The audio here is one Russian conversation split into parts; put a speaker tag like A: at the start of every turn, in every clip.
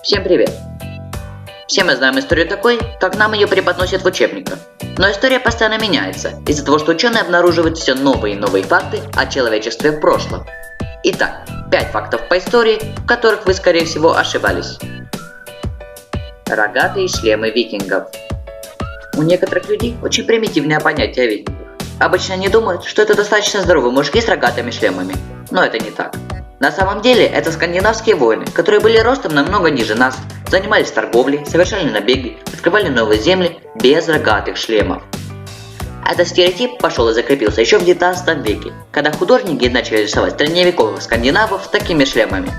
A: Всем привет! Все мы знаем историю такой, как нам ее преподносят в учебниках. Но история постоянно меняется, из-за того, что ученые обнаруживают все новые и новые факты о человечестве в прошлом. Итак, 5 фактов по истории, в которых вы, скорее всего, ошибались. Рогатые шлемы викингов. У некоторых людей очень примитивное понятие о викингах. Обычно они думают, что это достаточно здоровые мужики с рогатыми шлемами. Но это не так. На самом деле, это скандинавские воины, которые были ростом намного ниже нас, занимались торговлей, совершали набеги, открывали новые земли без рогатых шлемов. Этот стереотип пошел и закрепился еще в 19 веке, когда художники начали рисовать средневековых скандинавов с такими шлемами.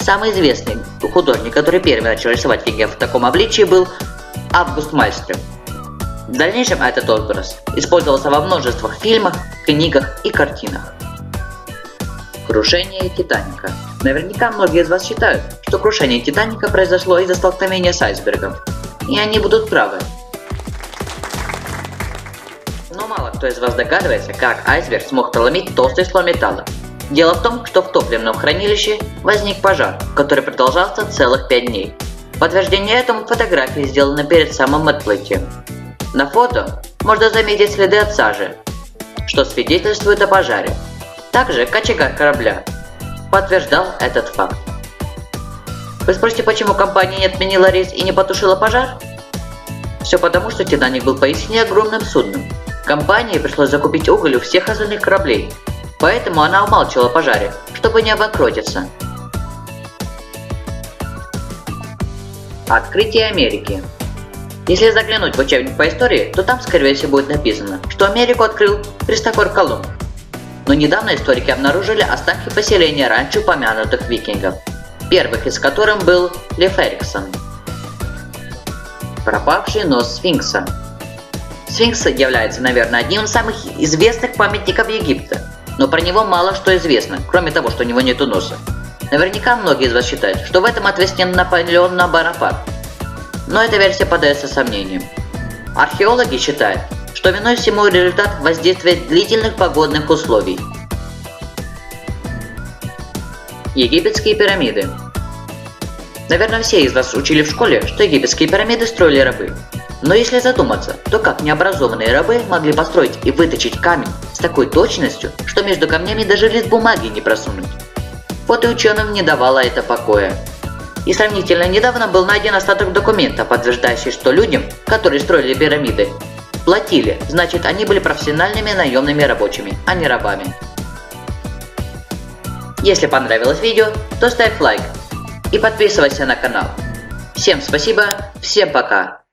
A: Самый известный художник, который первый начал рисовать викингов в таком обличии, был Август Мальмстрöm. В дальнейшем этот образ использовался во множествах фильмах, книгах и картинах. Крушение Титаника. Наверняка многие из вас считают, что крушение Титаника произошло из-за столкновения с айсбергом. И они будут правы. Но мало кто из вас догадывается, как айсберг смог проломить толстый слой металла. Дело в том, что в топливном хранилище возник пожар, который продолжался целых 5 дней. В подтверждение этому фотографии сделаны перед самым отплытием. На фото можно заметить следы от сажи, что свидетельствует о пожаре. Также кочегар корабля подтверждал этот факт. Вы спросите, почему компания не отменила рейс и не потушила пожар? Все потому, что Титаник был поистине огромным судном. Компании пришлось закупить уголь у всех остальных кораблей, поэтому она умалчивала о пожаре, чтобы не обанкротиться. Открытие Америки. Если заглянуть в учебник по истории, то там, скорее всего, будет написано, что Америку открыл Христофор Колумб. Но недавно историки обнаружили останки поселения раньше упомянутых викингов, первых из которых был Лев Эриксон. Пропавший нос Сфинкса. Сфинкс является, наверное, одним из самых известных памятников Египта, но про него мало что известно, кроме того, что у него нету носа. Наверняка многие из вас считают, что в этом ответственен Наполеон Бонапарт, но эта версия поддается сомнениям. Археологи считают, что виной всему результат воздействия длительных погодных условий. Египетские пирамиды. Наверное, все из вас учили в школе, что египетские пирамиды строили рабы. Но если задуматься, то как необразованные рабы могли построить и выточить камень с такой точностью, что между камнями даже лист бумаги не просунуть? Вот и ученым не давало это покоя. И сравнительно недавно был найден остаток документа, подтверждающий, что людям, которые строили пирамиды, платили, значит, они были профессиональными наемными рабочими, а не рабами. Если понравилось видео, то ставь лайк и подписывайся на канал. Всем спасибо, всем пока!